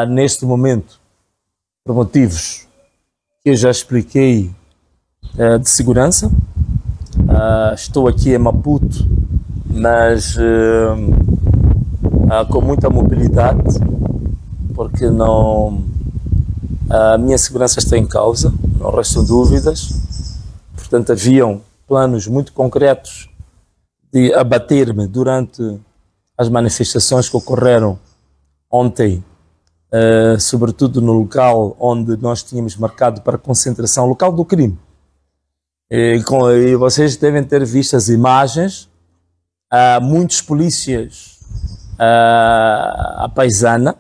neste momento, por motivos que eu já expliquei de segurança. Estou aqui em Maputo, mas com muita mobilidade, porque não, a minha segurança está em causa, não restam dúvidas. Portanto, haviam planos muito concretos de abater-me durante as manifestações que ocorreram ontem, sobretudo no local onde nós tínhamos marcado para concentração, local do crime. E vocês devem ter visto as imagens, muitos polícias à paisana,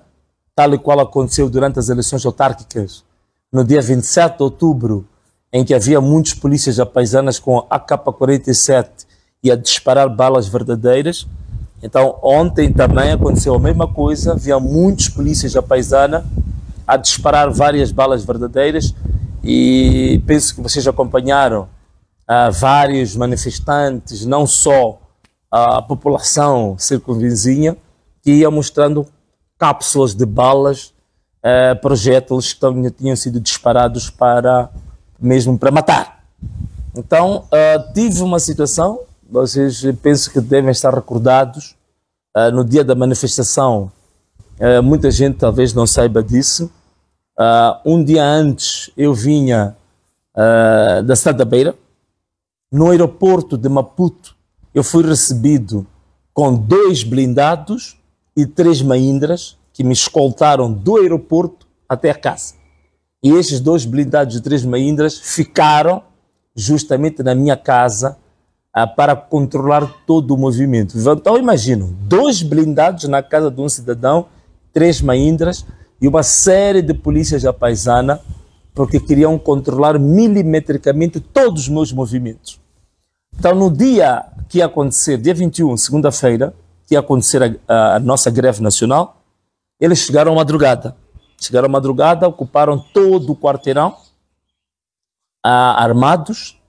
tal e qual aconteceu durante as eleições autárquicas, no dia 27 de outubro, em que havia muitos polícias à paisanas com AK-47 e a disparar balas verdadeiras. Então, ontem também aconteceu a mesma coisa, havia muitos polícias à paisana a disparar várias balas verdadeiras, e penso que vocês acompanharam vários manifestantes, não só a população circunvizinha, que ia mostrando cápsulas de balas, projéteis que tinham sido disparados mesmo para matar. Então, tive uma situação, vocês penso que devem estar recordados, no dia da manifestação, muita gente talvez não saiba disso, um dia antes eu vinha da cidade da Beira, no aeroporto de Maputo, eu fui recebido com 2 blindados e 3 Mahindras que me escoltaram do aeroporto até a casa. E esses 2 blindados e 3 Mahindras ficaram justamente na minha casa para controlar todo o movimento. Então imagino, 2 blindados na casa de um cidadão, 3 Mahindras e uma série de polícias à paisana, porque queriam controlar milimetricamente todos os meus movimentos. Então, no dia que ia acontecer, dia 21, segunda-feira, que ia acontecer a nossa greve nacional, eles chegaram à madrugada. Chegaram à madrugada, ocuparam todo o quarteirão, armados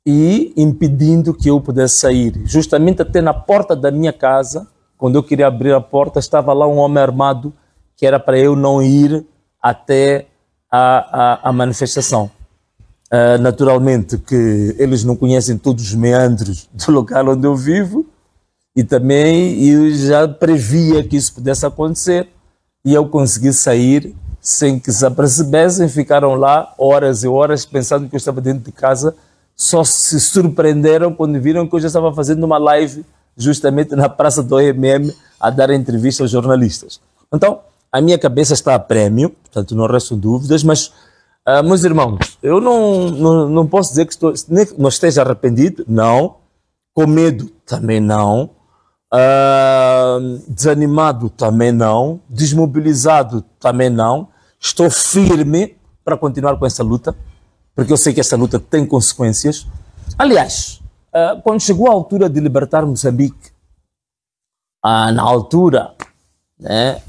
e impedindo que eu pudesse sair. Justamente até na porta da minha casa, quando eu queria abrir a porta, estava lá um homem armado que era para eu não ir até a manifestação. Naturalmente que eles não conhecem todos os meandros do local onde eu vivo, e também eu já previa que isso pudesse acontecer, e eu consegui sair sem que se apercebessem. Ficaram lá horas e horas pensando que eu estava dentro de casa, só se surpreenderam quando viram que eu já estava fazendo uma live justamente na praça do OMM a dar entrevista aos jornalistas. Então, a minha cabeça está a prémio, portanto não restam dúvidas, mas meus irmãos, eu não posso dizer que não esteja arrependido, não. Com medo, também não. Desanimado, também não. Desmobilizado, também não. Estou firme para continuar com essa luta, porque eu sei que essa luta tem consequências. Aliás, quando chegou a altura de libertar Moçambique, na altura, né,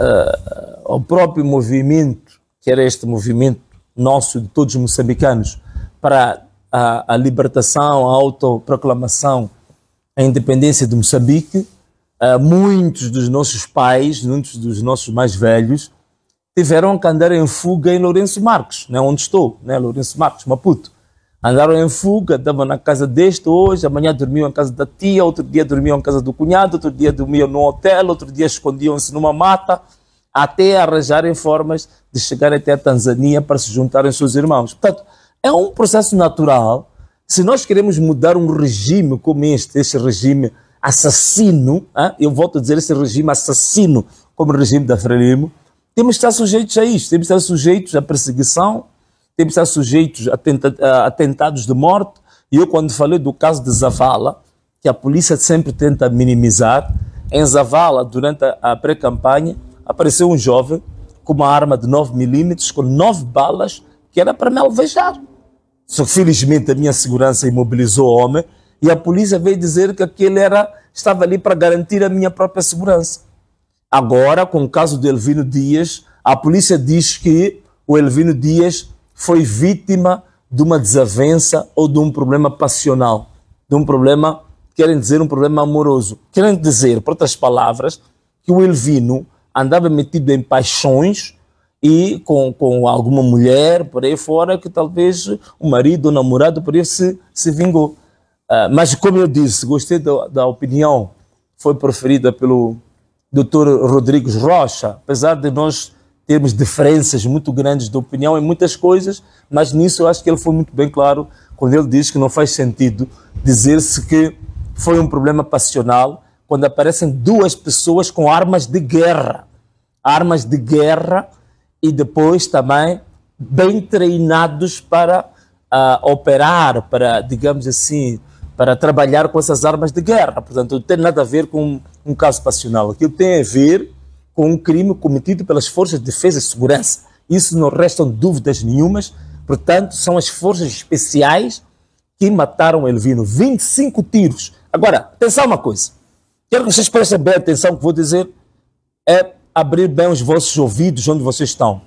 o próprio movimento, que era este movimento nosso, de todos os moçambicanos, para a libertação, a autoproclamação, a independência de Moçambique, muitos dos nossos pais, muitos dos nossos mais velhos, tiveram que andar em fuga em Lourenço Marques, né, onde estou, né, Lourenço Marques, Maputo. Andaram em fuga, estavam na casa deste hoje, amanhã dormiam em casa da tia, outro dia dormiam em casa do cunhado, outro dia dormiam no hotel, outro dia escondiam-se numa mata, até arranjarem formas de chegar até a Tanzânia para se juntarem aos seus irmãos. Portanto, é um processo natural. Se nós queremos mudar um regime como este regime assassino, eu volto a dizer, esse regime assassino como o regime da Frelimo, temos que estar sujeitos a isto, temos que estar sujeitos à perseguição, temos que estar sujeitos a atentados de morte. E eu, quando falei do caso de Zavala, que a polícia sempre tenta minimizar, em Zavala, durante a pré-campanha, apareceu um jovem com uma arma de 9mm, com 9 balas, que era para me alvejar. Só que, felizmente, a minha segurança imobilizou o homem e a polícia veio dizer que aquele estava ali para garantir a minha própria segurança. Agora, com o caso do Elvino Dias, a polícia diz que o Elvino Dias foi vítima de uma desavença ou de um problema passional, de um problema, querem dizer, um problema amoroso. Querem dizer, por outras palavras, que o Elvino andava metido em paixões e com alguma mulher por aí fora que talvez o marido ou o namorado por aí se vingou. Mas como eu disse, gostei da opinião que foi proferida pelo Dr. Rodrigues Rocha, apesar de nós termos diferenças muito grandes de opinião em muitas coisas, mas nisso eu acho que ele foi muito bem claro quando ele diz que não faz sentido dizer-se que foi um problema passional quando aparecem duas pessoas com armas de guerra e depois também bem treinados para operar, para, digamos assim, para trabalhar com essas armas de guerra. Portanto, não tem nada a ver com um caso passional. Aquilo tem a ver com um crime cometido pelas forças de defesa e segurança. Isso não restam dúvidas nenhumas. Portanto, são as forças especiais que mataram Elvino. 25 tiros. Agora, atenção uma coisa. Quero que vocês prestem bem atenção, o que vou dizer é abrir bem os vossos ouvidos onde vocês estão.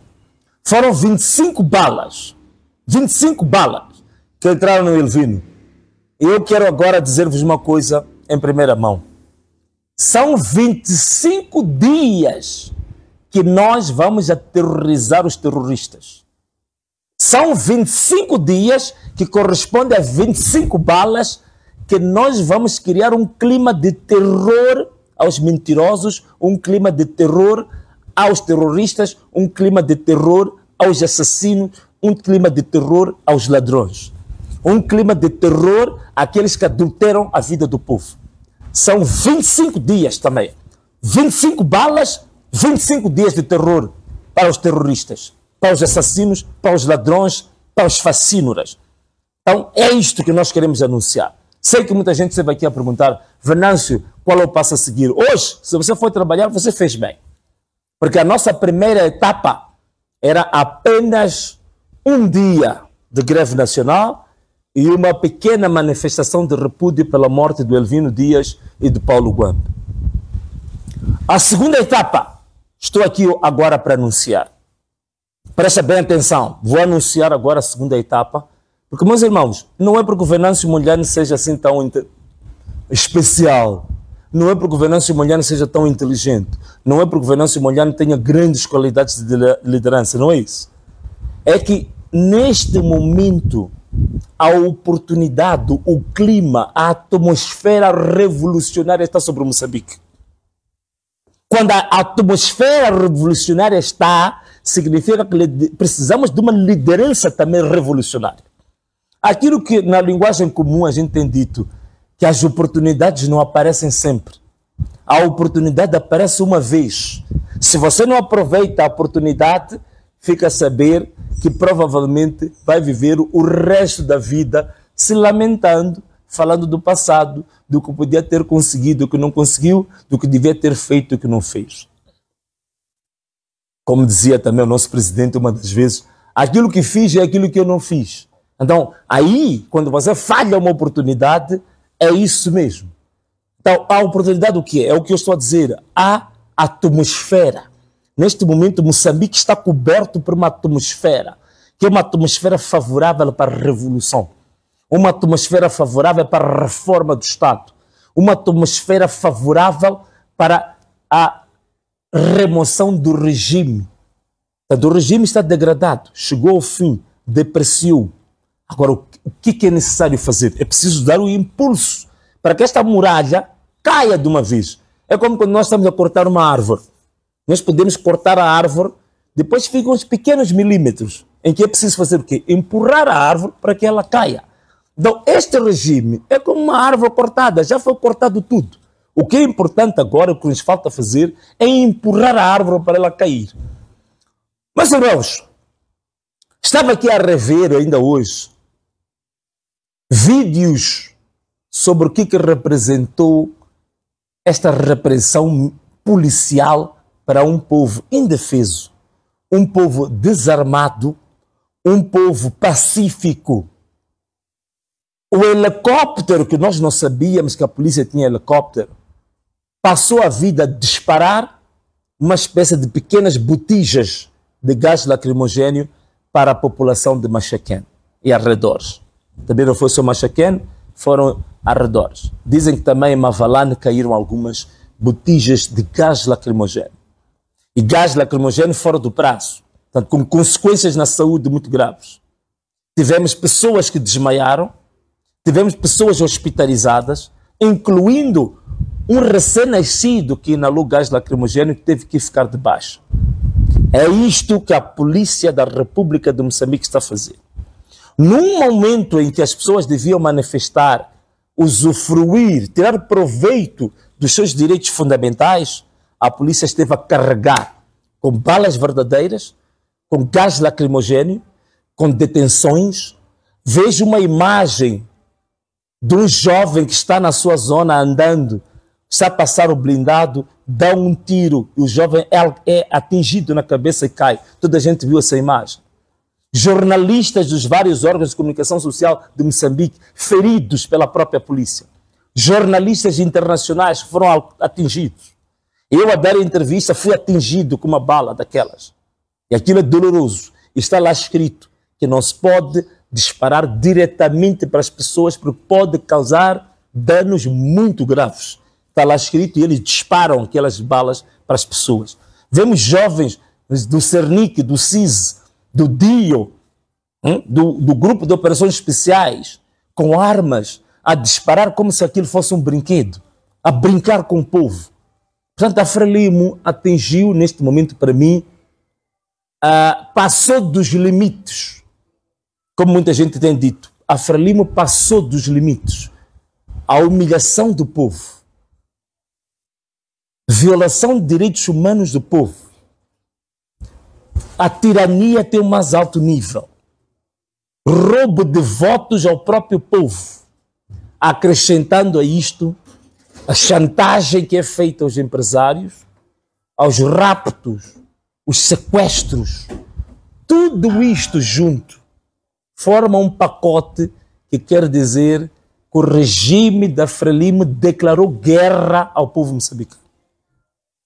Foram 25 balas que entraram no Elvino. E eu quero agora dizer-vos uma coisa em primeira mão. São 25 dias que nós vamos aterrorizar os terroristas. São 25 dias que correspondem a 25 balas que nós vamos criar um clima de terror aos mentirosos, um clima de terror aos terroristas, um clima de terror aos assassinos, um clima de terror aos ladrões. Um clima de terror àqueles que adulteram a vida do povo. São 25 dias também. 25 balas, 25 dias de terror para os terroristas, para os assassinos, para os ladrões, para os fascínoras. Então é isto que nós queremos anunciar. Sei que muita gente vai aqui a perguntar, Venâncio, qual é o passo a seguir? Hoje, se você for trabalhar, você fez bem. Porque a nossa primeira etapa era apenas um dia de greve nacional e uma pequena manifestação de repúdio pela morte do Elvino Dias e de Paulo Guambe. A segunda etapa, estou aqui agora para anunciar. Presta bem atenção, vou anunciar agora a segunda etapa, porque, meus irmãos, não é porque o Venâncio Mondlane seja assim tão especial, não é porque o Venâncio Mondlane seja tão inteligente, não é porque o Venâncio Mondlane tenha grandes qualidades de liderança, não é isso. É que, neste momento, a oportunidade, o clima, a atmosfera revolucionária está sobre o Moçambique. Quando a atmosfera revolucionária está, significa que precisamos de uma liderança também revolucionária. Aquilo que na linguagem comum a gente tem dito, que as oportunidades não aparecem sempre. A oportunidade aparece uma vez. Se você não aproveita a oportunidade, fica a saber que provavelmente vai viver o resto da vida se lamentando, falando do passado, do que podia ter conseguido, do que não conseguiu, do que devia ter feito, do que não fez. Como dizia também o nosso presidente uma das vezes, aquilo que fiz é aquilo que eu não fiz. Então, aí, quando você falha uma oportunidade, é isso mesmo. Então, a oportunidade o que é? É o que eu estou a dizer, a atmosfera. Neste momento, Moçambique está coberto por uma atmosfera, que é uma atmosfera favorável para a revolução, uma atmosfera favorável para a reforma do Estado, uma atmosfera favorável para a remoção do regime. O regime está degradado, chegou ao fim, depreciou. Agora, o que é necessário fazer? É preciso dar o impulso para que esta muralha caia de uma vez. É como quando nós estamos a cortar uma árvore. Nós podemos cortar a árvore, depois ficam uns pequenos milímetros, em que é preciso fazer o quê? Empurrar a árvore para que ela caia. Então, este regime é como uma árvore cortada, já foi cortado tudo. O que é importante agora, o que nos falta fazer, é empurrar a árvore para ela cair. Mas, irmãos, estava aqui a rever ainda hoje vídeos sobre o que representou esta repressão policial para um povo indefeso, um povo desarmado, um povo pacífico. O helicóptero, que nós não sabíamos que a polícia tinha helicóptero, passou a vida a disparar uma espécie de pequenas botijas de gás lacrimogéneo para a população de Machaquén e arredores. Também não foi só Machaquén, foram arredores. Dizem que também em Mavalane caíram algumas botijas de gás lacrimogéneo. e gás lacrimogéneo fora do prazo, portanto, com consequências na saúde muito graves. Tivemos pessoas que desmaiaram, tivemos pessoas hospitalizadas, incluindo um recém-nascido que inalou gás lacrimogéneo e teve que ficar de baixa. É isto que a polícia da República de Moçambique está a fazer. Num momento em que as pessoas deviam manifestar, usufruir, tirar proveito dos seus direitos fundamentais, a polícia esteve a carregar com balas verdadeiras, com gás lacrimogéneo, com detenções. Vejo uma imagem de um jovem que está na sua zona andando, está a passar o blindado, dá um tiro e o jovem é atingido na cabeça e cai. Toda a gente viu essa imagem. Jornalistas dos vários órgãos de comunicação social de Moçambique feridos pela própria polícia. Jornalistas internacionais foram atingidos. Eu, a dar a entrevista, fui atingido com uma bala daquelas. E aquilo é doloroso. Está lá escrito que não se pode disparar diretamente para as pessoas porque pode causar danos muito graves. Está lá escrito e eles disparam aquelas balas para as pessoas. Vemos jovens do Cernic, do CIS, do DIO, do Grupo de Operações Especiais, com armas, a disparar como se aquilo fosse um brinquedo, a brincar com o povo. Portanto, a Frelimo atingiu, neste momento, para mim, passou dos limites, como muita gente tem dito. A Frelimo passou dos limites. A humilhação do povo, violação de direitos humanos do povo, a tirania tem o mais alto nível, roubo de votos ao próprio povo, acrescentando a isto a chantagem que é feita aos empresários, aos raptos, os sequestros, tudo isto junto forma um pacote que quer dizer que o regime da Frelimo declarou guerra ao povo moçambicano.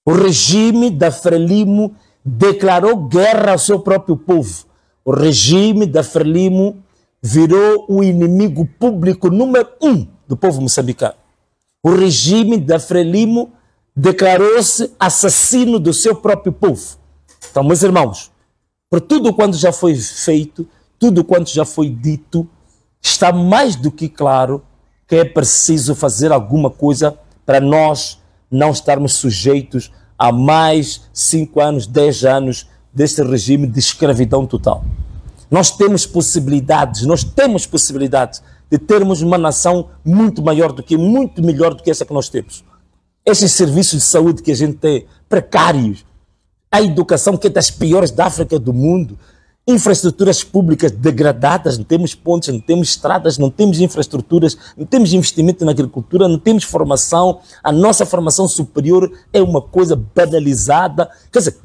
O regime da Frelimo declarou guerra ao seu próprio povo. O regime da Frelimo virou o inimigo público número 1 do povo moçambicano. O regime da Frelimo declarou-se assassino do seu próprio povo. Então, meus irmãos, por tudo quanto já foi feito, tudo quanto já foi dito, está mais do que claro que é preciso fazer alguma coisa para nós não estarmos sujeitos a mais 5 anos, 10 anos deste regime de escravidão total. Nós temos possibilidades de termos uma nação muito maior do que, muito melhor do que essa que nós temos. Esses serviços de saúde que a gente tem, precários, a educação que é das piores da África do mundo, infraestruturas públicas degradadas, não temos pontes, não temos estradas, não temos infraestruturas, não temos investimento na agricultura, não temos formação, a nossa formação superior é uma coisa banalizada. Quer dizer,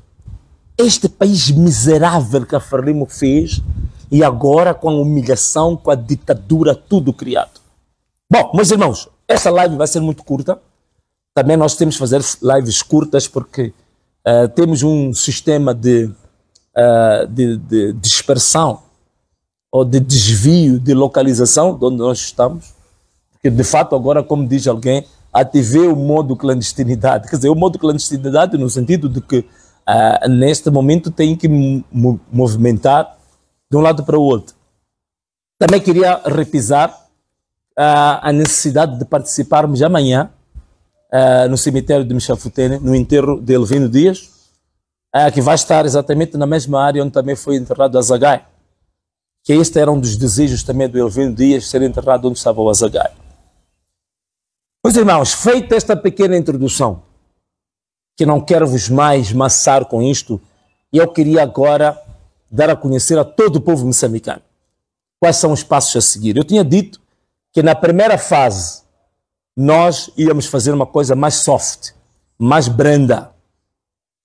este país miserável que a Frelimo fez e agora com a humilhação, com a ditadura, tudo criado. Bom, meus irmãos, essa live vai ser muito curta. Também nós temos que fazer lives curtas porque temos um sistema de dispersão ou de desvio de localização de onde nós estamos, porque de fato agora, como diz alguém, ativei o modo clandestinidade, quer dizer, o modo clandestinidade no sentido de que neste momento tem que movimentar de um lado para o outro. Também queria repisar a necessidade de participarmos amanhã no cemitério de Mchafutene, no enterro de Elvino Dias, que vai estar exatamente na mesma área onde também foi enterrado Azagai, que este era um dos desejos também do Elvino Dias, ser enterrado onde estava o Azagai. Meus irmãos, feita esta pequena introdução, que não quero vos mais maçar com isto, eu queria agora dar a conhecer a todo o povo moçambicano quais são os passos a seguir. Eu tinha dito que na primeira fase nós íamos fazer uma coisa mais soft, mais branda.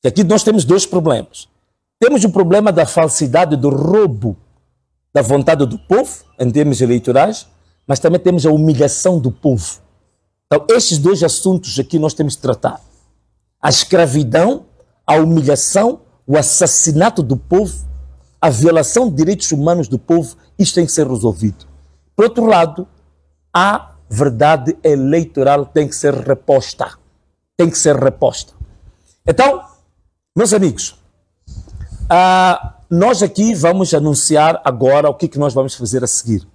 E aqui nós temos dois problemas. Temos o problema da falsidade, do roubo da vontade do povo, em termos eleitorais, mas também temos a humilhação do povo. Então, estes dois assuntos aqui nós temos de tratar. A escravidão, a humilhação, o assassinato do povo, a violação de direitos humanos do povo, isto tem que ser resolvido. Por outro lado, a verdade eleitoral tem que ser reposta. Tem que ser reposta. Então, Meus amigos, nós aqui vamos anunciar agora o que nós vamos fazer a seguir.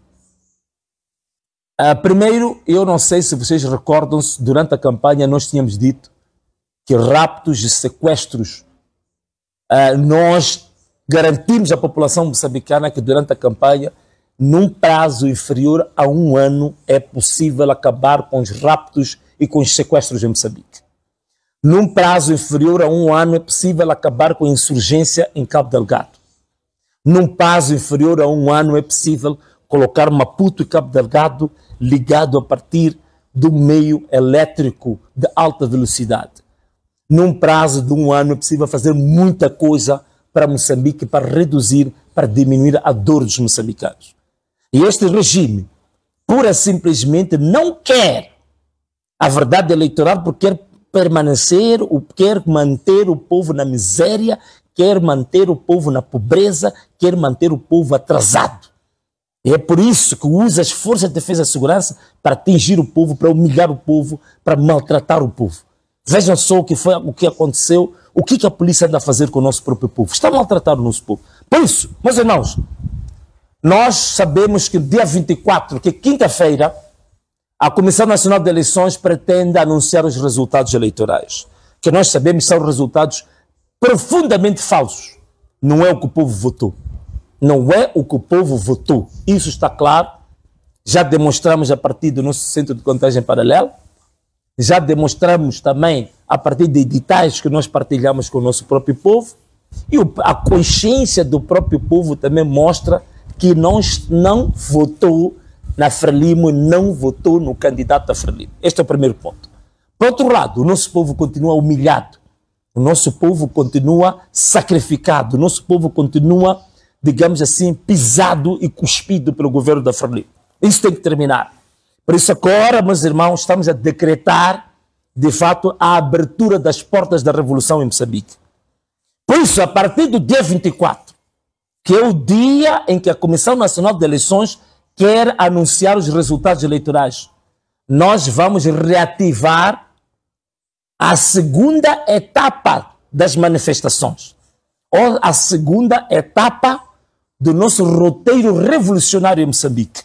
Primeiro, eu não sei se vocês recordam-se, durante a campanha nós tínhamos dito que raptos e sequestros, nós garantimos à população moçambicana que durante a campanha, num prazo inferior a 1 ano, é possível acabar com os raptos e com os sequestros em Moçambique. Num prazo inferior a 1 ano, é possível acabar com a insurgência em Cabo Delgado. Num prazo inferior a 1 ano, é possível colocar Maputo e Cabo Delgado ligado a partir do meio elétrico de alta velocidade. Num prazo de 1 ano, é possível fazer muita coisa para Moçambique, para reduzir, para diminuir a dor dos moçambicanos. E este regime, pura e simplesmente, não quer a verdade eleitoral porque quer permanecer, quer manter o povo na miséria, quer manter o povo na pobreza, quer manter o povo atrasado. E é por isso que usa as forças de defesa e segurança para atingir o povo, para humilhar o povo, para maltratar o povo. Vejam só o que aconteceu, o que a polícia anda a fazer com o nosso próprio povo. Está a maltratar o nosso povo. Por isso, meus irmãos, nós sabemos que dia 24, que é quinta-feira, a Comissão Nacional de Eleições pretende anunciar os resultados eleitorais. Que nós sabemos são resultados profundamente falsos. Não é o que o povo votou. Não é o que o povo votou. Isso está claro. Já demonstramos a partir do nosso centro de contagem paralelo. Já demonstramos também a partir de editais que nós partilhamos com o nosso próprio povo. E a consciência do próprio povo também mostra que não votou na Frelimo, não votou no candidato da Frelimo. Este é o primeiro ponto. Por outro lado, o nosso povo continua humilhado. O nosso povo continua sacrificado. O nosso povo continua, digamos assim, pisado e cuspido pelo governo da Frelimo. Isso tem que terminar. Por isso agora, meus irmãos, estamos a decretar, de fato, a abertura das portas da revolução em Moçambique. Por isso, a partir do dia 24, que é o dia em que a Comissão Nacional de Eleições quer anunciar os resultados eleitorais, nós vamos reativar a segunda etapa das manifestações, ou a segunda etapa do nosso roteiro revolucionário em Moçambique.